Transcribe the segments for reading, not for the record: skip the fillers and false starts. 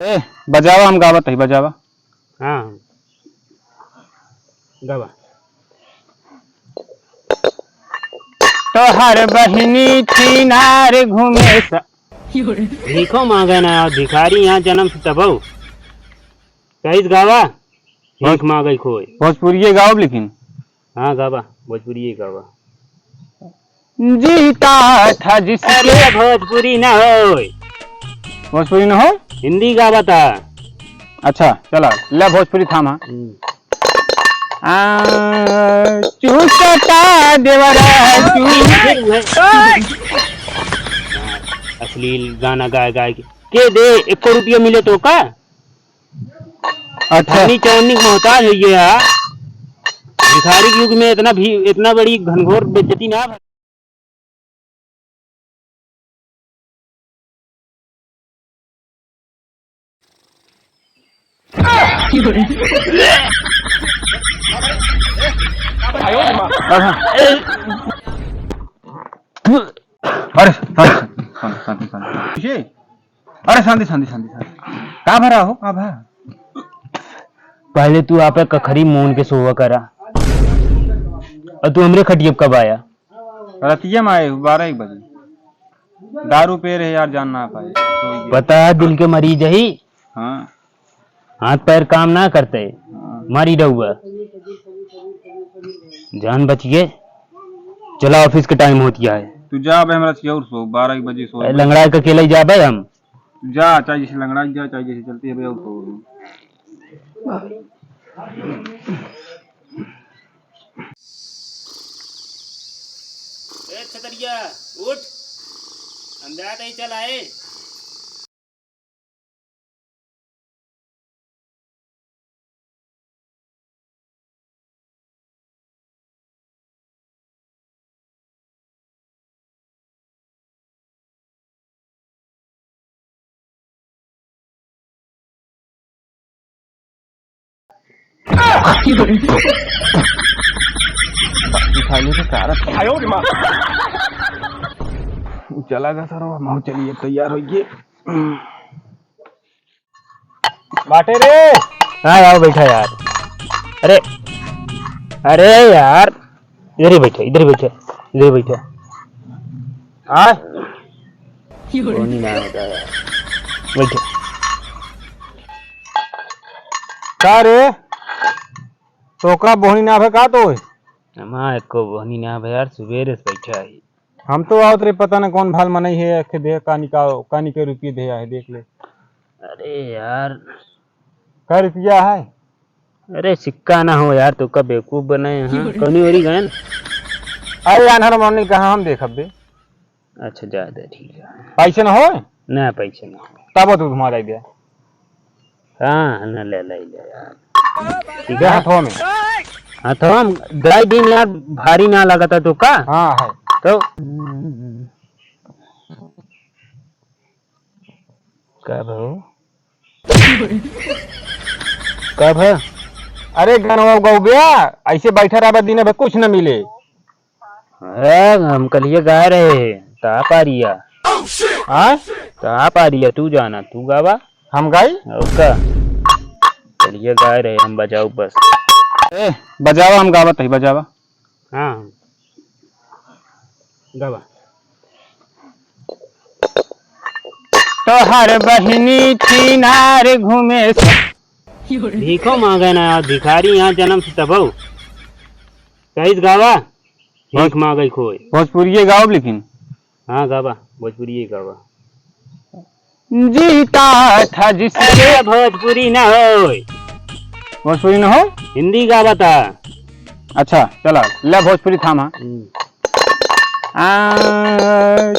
ए बजावा हम गावत है बजावा। हाँ गावा। तो हर बहिनी चिनार घूमे भीखो मांगे ना यार, भिखारी यहाँ जन्म से तब कहीं गावा भीख मांगे खोए। भोजपुरी गाओ लेकिन। हाँ गावा भोजपुरी गावा। जीता था जिसके। अरे भोजपुरी ना हो, भोजपुरी न हो, हिंदी गावा था। अच्छा चला ले भोजपुरी थामा। चूसता देवरा अश्लील गाना गाए के दे 1 रुपया मिले तो का। अच्छा चौनी मोहताज है ये यार, भिखारी के युग में इतना बड़ी घनघोर बेइज्जती ना। अरे शांति अरे शांति शांति शांति का भरा हो का भरा। पहले तू आप कखरी मोन के सोवा करा और तू हमरे खटियब कब आया। रतिया में आए 12-1 बजे। दारू पे रहे यार, जान ना पाए। पता है दिल के मरीज है। हाँ हाथ पैर काम ना करते, मारी रहुआ जान बच गए। चला ऑफिस के टाइम होती है। तू जा भाई, हमरा चाहिए और सो 12-1 बजे सो। लंगड़ा के अकेले ही जा भाई हम। जा चाहे जैसे लंगड़ा जा, चाहे जैसे चलती है भैया और सो। छतरिया उठ, अंधेरा नहीं चल आए। चला गया सर, माँ चलिए तैयार होइए। बाटे रे। हाँ आओ बैठा यार। अरे अरे यार इधर ही बैठा, इधर ही बैठा, इधर ही बैठा। हाँ नहीं ना होता यार, बैठा। का रे टोकरा बोहनी ना भे का तो माँ एको बहनी ना भे यार, सुबेरे से बैठा है। हम तो आओ तेरे पता ना कौन भाल मनई है, अखे दे कानी के रुपये दे है, देख ले। अरे यार का रुपया है। अरे सिक्का ना हो यार, तो का बेवकूफ बनाए यहाँ कौनी हो रही गए। अरे यार हमने कहा हम देखब दे। अच्छा जा दे ठीक है। पैसे ना हो ना पैसे ना हो तब तू तुम्हारा दे। हाँ ना ले ले यार ठीक है हाथों में। हाँ तो हम ड्राई दिन यार भारी ना लगा था तो का। हाँ है तो कब हो कब है। अरे गनवा गौ गया ऐसे बैठा रहा दिन में कुछ न मिले। हम कल ये गा रहे ताप आ रही है। ताप आ रही है, तू जाना तू गावा हम गाई उसका। चलिए गा रहे हम, बजाओ बस। ए बजावा हम गावत है बजावा। हाँ गावा। तो हर बहिनी चिनार घूमे भीखो मांगे ना यार, भिखारी यहाँ जन्म से तब कहीं गावा भीख मांगे खोए। भोजपुरी गाओ लेकिन। हाँ गावा भोजपुरी गावा। जीता था जिसके। भोजपुरी ना हो, भोजपुरी न हो, हिंदी गावा था। अच्छा चला ले भोजपुरी थामा।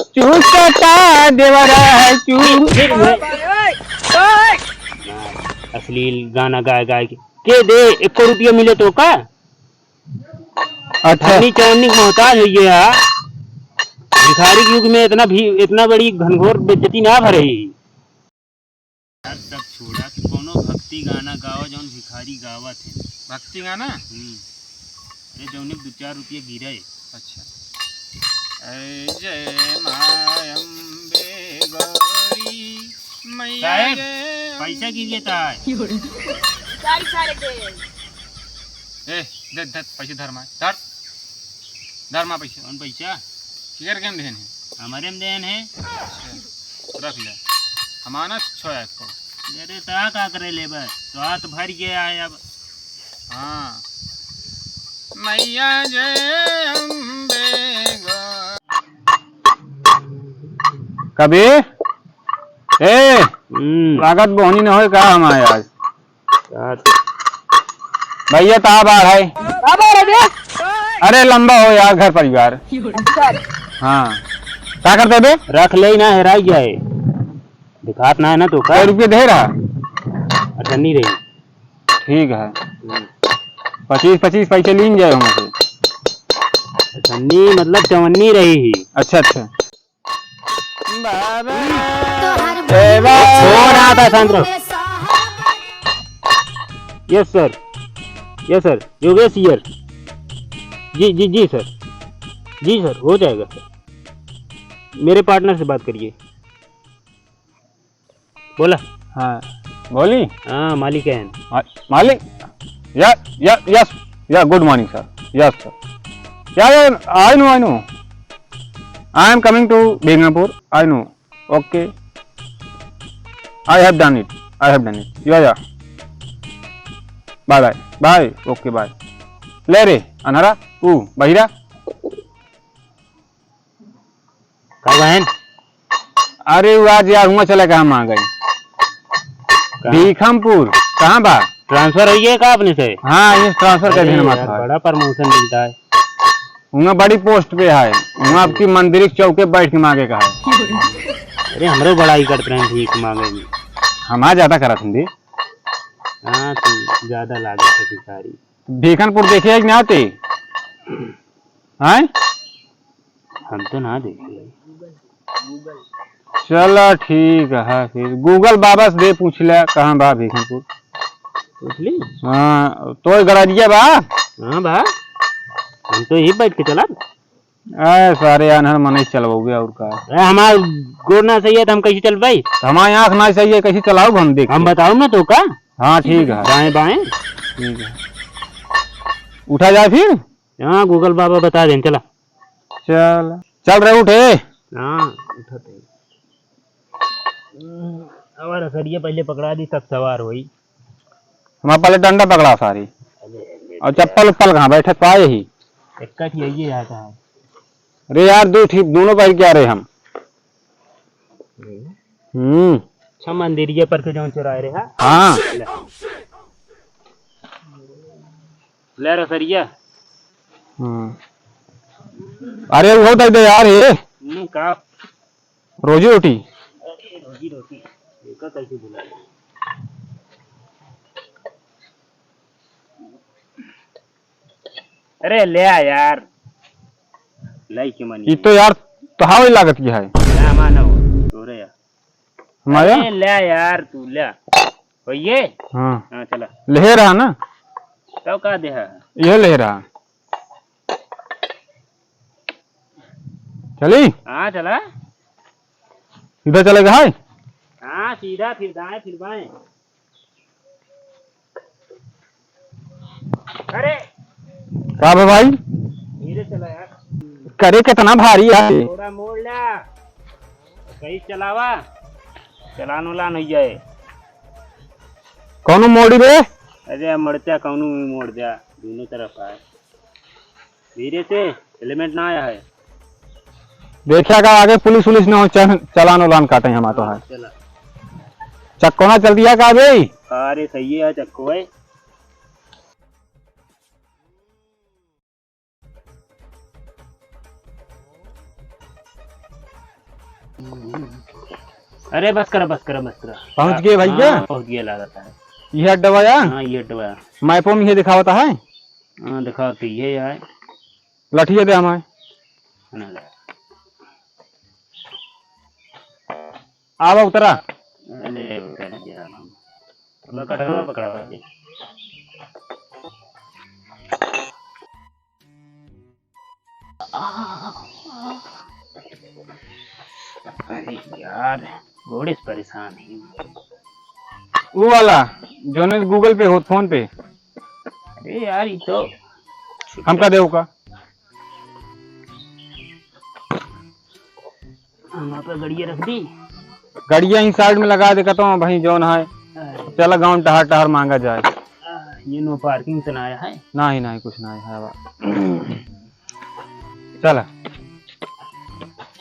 चूसता देवरा अश्लील गाना गाए के दे 1 रुपया मिले तो का। अच्छा चौनी मोहताज है ये यार, भिखारी के युग में इतना बड़ी घनघोर बेइज्जती ना भरे। सब छोड़ा कि कोनो भक्ति गाना गावा जौन भिखारी गावा थे। भक्ति गाना। अरे जौन 2-4 रुपये गिरे। अच्छा जय मां अम्बे गौरी मैया। पैसा कीजिए ताय ए दे दे पैसे धर माय धर धर मा पैसे कौन पैसा किधर केम देन है हमारे में देन है रख ले हमारा छो है को अरे ता का करे ले बस तो हाथ भर गया है अब हाँ मैया जय अम्बे कभी ए स्वागत बोहनी न होए का हमारे आज भैया ता बाहर है अरे लंबा हो यार घर परिवार हाँ क्या करते बे रख ले ना हेरा गया है दिखात ना है ना तो कई रुपये दे रहा अच्छा नहीं रही ठीक है 25 पैसे लीन जाए हम से ठन्नी मतलब चवन्नी रही ही अच्छा अच्छा हो रहा था शांत यस सर योगेश सर जी सर हो जाएगा सर मेरे पार्टनर से बात करिए बोला हाँ बोली हाँ मालिक है मालिक yes good morning sir yes sir I know I am coming to Begampur I know okay I have done it yeah bye okay bye ले रे अनहरा बहिरा बहन अरे वो आज यार हुआ चला हम आ गए भीखमपुर कहाँ बा ट्रांसफर हुई है का अपने से हाँ ये ट्रांसफर कर देना मत बड़ा प्रमोशन मिलता है वहाँ बड़ी पोस्ट पे है वहाँ आपकी मंदिर के चौके बैठ के मांगे का है अरे हमरो बड़ाई करते रहे भीख मांगे में हमारा ज्यादा करा थी हाँ तो ज्यादा लागत है भिखारी भीखनपुर देखे है कि नहीं आते हैं हम तो ना देखे चलो ठीक है फिर गूगल बाबा से दे पूछ ले कहाँ बा भीखनपुर पूछ ली हाँ तो गराजिया बा हाँ बा हम तो यही बैठ के चला सारे अनहर मन चलवाओगे और का हमारा गोर ना सही है तो हम कैसे चल भाई हमारे आँख ना सही है कैसे चलाओ हम देख हम बताओ ना तो का हाँ ठीक है बाएं बाएं ठीक है उठा जाए फिर हाँ गूगल बाबा बता दें चला चल रहे उठे हाँ उठाते और असरिया पहले पकड़ा दी तब सवार हुई हमारे पहले डंडा पकड़ा सारी और चप्पल उप्पल कहाँ बैठे पाए ही इक्कठ यही आता है अरे यार दोनों पैर क्या रहे हम अच्छा मंदिरिया पर के जो चुराए रहे हाँ ले रसरिया अरे वो दे दे यार ये का रोजी रोटी रोजी कैसे बुला अरे ले आ यार लाई के मनी ये तो यार तो हाउ लागत की है ना मानो तोरे यार हमारा ले यार तू ले होइए हाँ चला ले रहा ना तो का दे है ये ले रहा चली हाँ चला सीधा चलेगा है हाँ सीधा फिर दाएं फिर बाएं अरे क्या भाई धीरे चला यार करे कितना भारी है थोड़ा मोड़ ला सही चलावा चलान उलान हो जाए कौन मोड़ी रे अरे मरत्या कौनू में मोड़ दिया दोनों तरफ आए धीरे से हेलमेट ना आया है देखिए का आगे पुलिस उलिस न हो चलान उलान काटे हम तो है चला चक्को ना चल दिया का भाई अरे सही है चक्को है अरे बस करा पहुंच गए भैया पहुंच गया लागता है ये अड्डा या हाँ ये अड्डा मैपो में ये दिखावता है हाँ दिखाती है यार लठिया दे हमारे आवा उतरा अरे पकड़ा अरे यार घोड़े से परेशान है वो वाला जो ने गूगल पे हो फोन पे अरे यार ये तो हमका देव का वहाँ पर गड़िया रख दी। गड़िया ही साइड में लगा दे कहता हूँ भाई जौन है चला गाँव टहर टहर मांगा जाए। ये नो पार्किंग से ना आया है। नहीं नहीं कुछ नहीं है बा। चला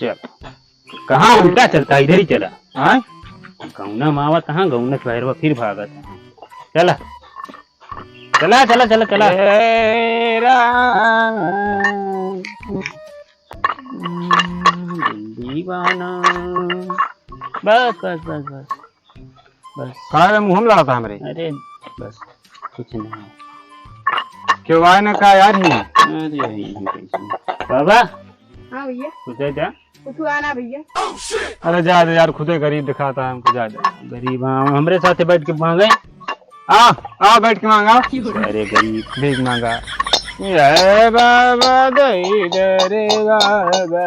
चल कहाँ उल्टा चलता है, इधर ही चला। हाँ गौना मावा कहाँ गौना खैरवा फिर भागत है। चला चला चला चला चला दीवाना। बस बस बस बस बस। कहा मुँह में लड़ा था हमारे। अरे बस कुछ नहीं। क्यों आए ना कहा यार ही। अरे यही बाबा। हाँ भैया कुछ जा कुछ आना भैया। अरे जा दे यार खुदे गरीब दिखाता है हमको। जा दे गरीब हमरे साथ बैठ के मांगे। आ बैठ के मांगा। अरे गरीब भीख मांगा। ये बाबा दई दरे बाबा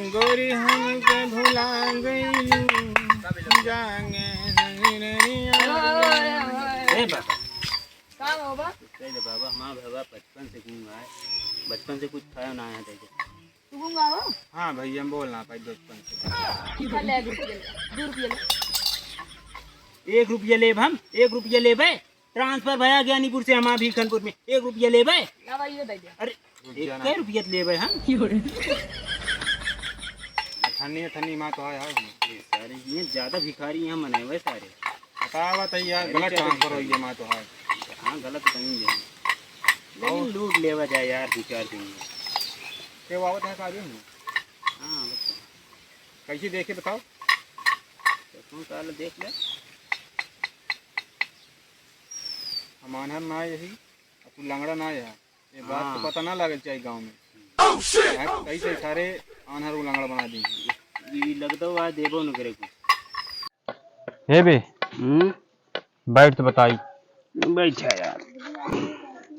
गोरी हमके भुला गई जागे ए बाबा कहाँ बाबा? बाबा माँ बाबा बचपन से घूम आए, बचपन से कुछ खाया ना आया देखे। तू घूम आओ। हाँ भैया हम बोलना पाई बचपन से। चल ले 2 रुपये ले। 1 रुपया ले हम 1 रुपया ले भाई। ट्रांसफर भया ज्ञानीपुर से हमारा भीखनपुर में 1 रुपया ले भाई। ला भाई ये दे दे। अरे 1 रुपया ले भाई हम। ठन्नी ठन्नी माँ तो आया ये सारे ये ज्यादा भिखारी यहाँ मनाए हुए सारे। बतावा तो यार गलत ट्रांसफर हो गया माँ तो है। हाँ गलत कहीं नहीं, लेकिन लूट लेवा जाए यार 2-4 दिन में। के वावत है काजू हाँ बताओ कैसे देखे बताओ। कौन साल देख ले। हमारा ना यही तू लंगड़ा ना है ये बात हाँ। तो पता ना लगे चाहिए गांव में। कैसे सारे आनहर को लंगड़ा बना देंगे। ये लगता हुआ देवो न करे कुछ। हे बे बैठ तो बताई। बैठा यार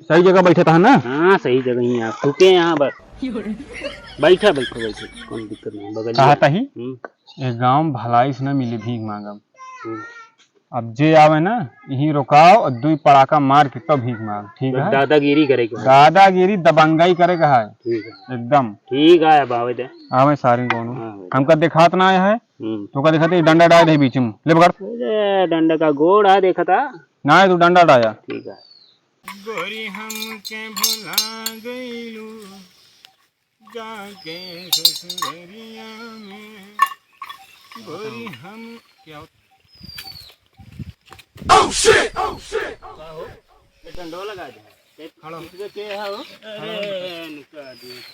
सही जगह बैठे था ना। हाँ सही जगह ही आप रुके यहाँ बस। बैठा बैठो बैठो कोई दिक्कत नहीं बगल कहा था ही हम्म। एक गांव भलाई से न मिली भीख मांगम। अब जे आवे ना यही रोकाओ और 2 पड़ाका मार के तब भीख मांग। ठीक है दादागिरी करेगा। दादागिरी दबंगाई करे का है ठीक है एकदम। ठीक है बावे दे आवे सारे कौन हाँ। हमका दिखात ना आया है तो का दिखाते डंडा डाल दे बीच में ले पकड़। अरे डंडा का गोड़ है देखा था ना तू डंडा डाया। ठीक है। गोरी हमके भुला गईलू जाके ससुरिया में गोरी हम क्या डंडो लगा दे खड़ो के है वो। अरे निका देख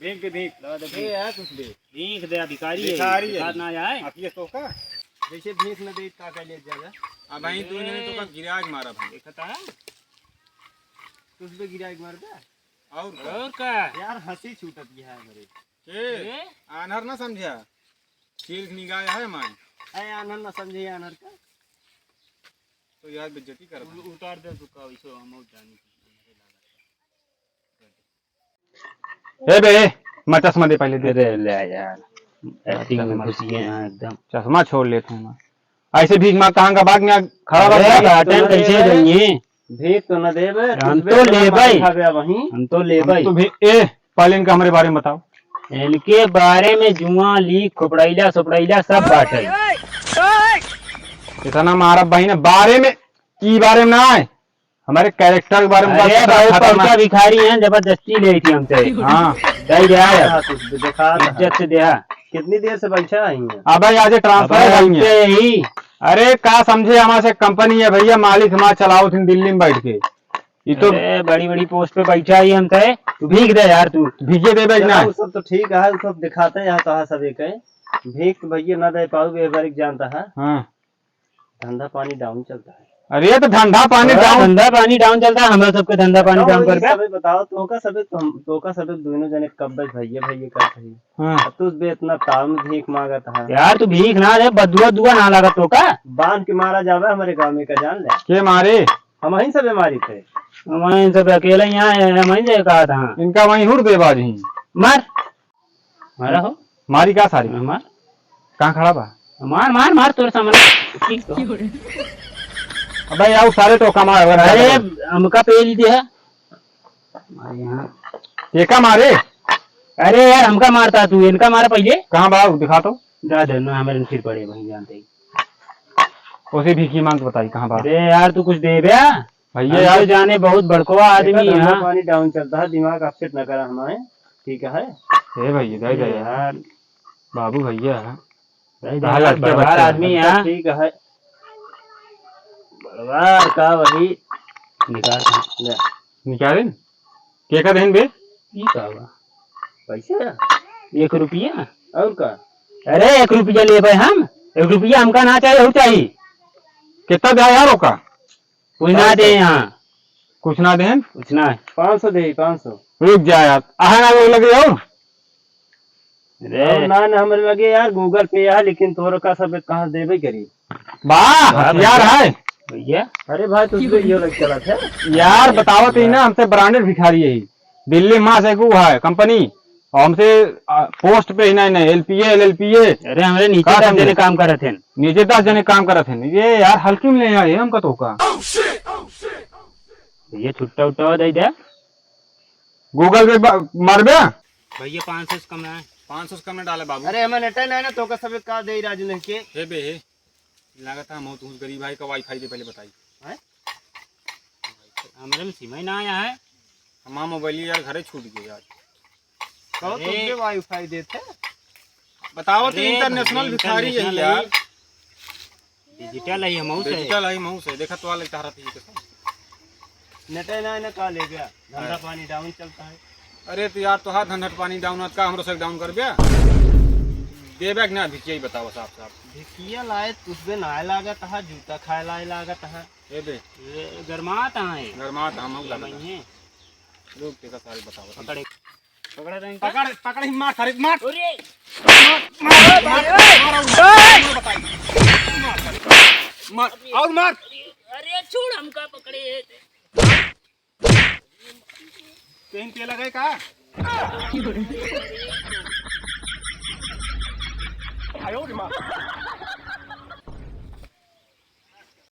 भीख के भीख दे यार कुछ दे भीख दे भिखारी है भिखारी है। बात ना आए आप ये तो का जैसे भीख न दे का ले जाएगा। अब भाई तूने तो का गिराज मारा भाई देखता है तुझ पे गिरा एक मार दे और का यार हंसी छूटत है मेरे के आनहर ना समझा चील निगाह है मान अरे आनर ना समझे आनर का तो यार बेइज्जती कर उतार दे तू का इसो हम जानी ए बे मैं चश्मा दे पहले दे। अरे ले यार एक्टिंग में घुसी है यहाँ एकदम। चश्मा छोड़ लेते हैं ऐसे भीख मांग कहाँ का बाग में खड़ा अरे गार्डन कैसे देंगे भीख तो न दे बे हम तो ले भाई वहीं हम तो ले भाई तो भी ए पहले इनका हमारे बारे में बताओ। इनके बारे में जुआ ली खोपड़ैला सोपड़ैला सब बात है। इतना मारा भाई ने बारे में की बारे में ना है हमारे कैरेक्टर के बारे में अरे बहुत बात पक्का भिखारी हैं जबरदस्ती ले थी हमसे। हाँ दे दिया दिखा इज्जत से दिया। कितनी देर से बैठा आई है अब भाई आज ट्रांसफर हमसे है। ही अरे का समझे हमारे से कंपनी है भैया मालिक हमारा चलाओ थी दिल्ली में बैठ के ये तो बड़ी बड़ी पोस्ट पे बैठा ही हमसे। तू भीख दे यार तू भीगे दे भेजना वो सब तो ठीक है वो सब दिखाते हैं यहाँ कहा सब एक है भीख भैया न दे पाओ एक जानता है हाँ धंधा पानी डाउन चलता है। अरे तो धंधा पानी डाउन धंधा पानी डाउन चलता है हमारा सबके धंधा पानी डाउन कर सबे बताओ तो का सबे दोनों जने कब भैया भैया करते हैं हाँ तू बे इतना ताम भीख मांगा था यार तू भीख ना दे बदुआ दुआ ना लगा तो का बांध के मारा जावे हमारे गाँव में का जान ले के मारे हम वहीं सबे मारी थे वहीं सब अकेले यहाँ है वहीं से कहा था इनका वहीं हुड़ बेबाज ही मार मारा हो मारी का सारी मार कहाँ खड़ा बा मार मार मार तोर सामने ठीक तो अबे यार सारे टोका मार अगर अरे हमका पेल दिया हमारे यहाँ एका मारे अरे यार हमका मारता तू इनका मारा पहले कहाँ बाबू दिखा तो जा दे ना हमारे सिर पड़े वहीं जानते ही उसे भीखी मांग बताई कहाँ बात अरे यार तू कुछ दे भैया भैया यार यार जाने बहुत बड़कोआ आदमी धंधा यहाँ पानी डाउन चलता है, दिमाग अपसेट न करा हमारे, ठीक है। हे भैया दे दे यार यार बाबू भैया है यार बड़वार आदमी यहाँ ठीक है, बड़वार का वही निकाल ले, निकाले के का देन बे ये का हुआ पैसे 1 रुपया और का अरे 1 रुपया ले भाई हम 1 रुपया हमका ना चाहिए और चाहिए कितना दे यार ओका कुछ ना दे यहाँ कुछ ना देन कुछ ना 500 दे 500 रुक जा यार आहा ना वो लगे और अरे ना हमारे लगे यार गूगल पे है, लेकिन तोर का सब कहाँ देवे करी। वाह हथियार है भैया अरे भाई तुझे ये लग चला था यार बताओ तो ना हमसे ब्रांडेड भिखारी है दिल्ली माँ से को है कंपनी और हमसे पोस्ट पे ही नहीं एलपीए एलएलपीए अरे हमारे नीचे कहाँ दर्जे ने काम करे थे नीचे 10 जने काम करत हैं ये यार हल्की में ले आए हमका तो का ये छुट्टा उट्टा दे दे गूगल पे मारबे भैया 500 से कम ना 500 कम में डाले बाबू अरे हमें नेटा नहीं ना तो का सब का दे राज नहीं के हे बे हे लागत है हम तो गरीब भाई का वाईफाई दे पहले बताई हमारे में सीमा ही ना आया है हमारा मोबाइल यार घरे छूट गया यार कहो अरे। तुझे वाईफाई देते बताओ तो अरे इंटरनेशनल भैया, भिखारी है इंटरनेशनल यार डिजिटल है हम से डिजिटल है महू से देखा तो वाले चाह रहा था नेटा नहीं ना का ले गया, धंधा पानी डाउन चलता है। अरे तो यार तो हाथ धंधा पानी डाउन का हमरो से डाउन कर बे देबे कि ना भिखिया ही बताओ साफ साफ भिकिया लाए तुझे ना लागत है, जूता खाए लाए लागत है। हे बे ये गरमात है गरमात हम लगा है लोग के सारे बताओ पकड़े पकड़ा रहेंगे पकड़ पकड़ ही मार सारे मार अरे मार और मार अरे छोड़ हमका पकड़े कहीं पे लगे का आयो रे मां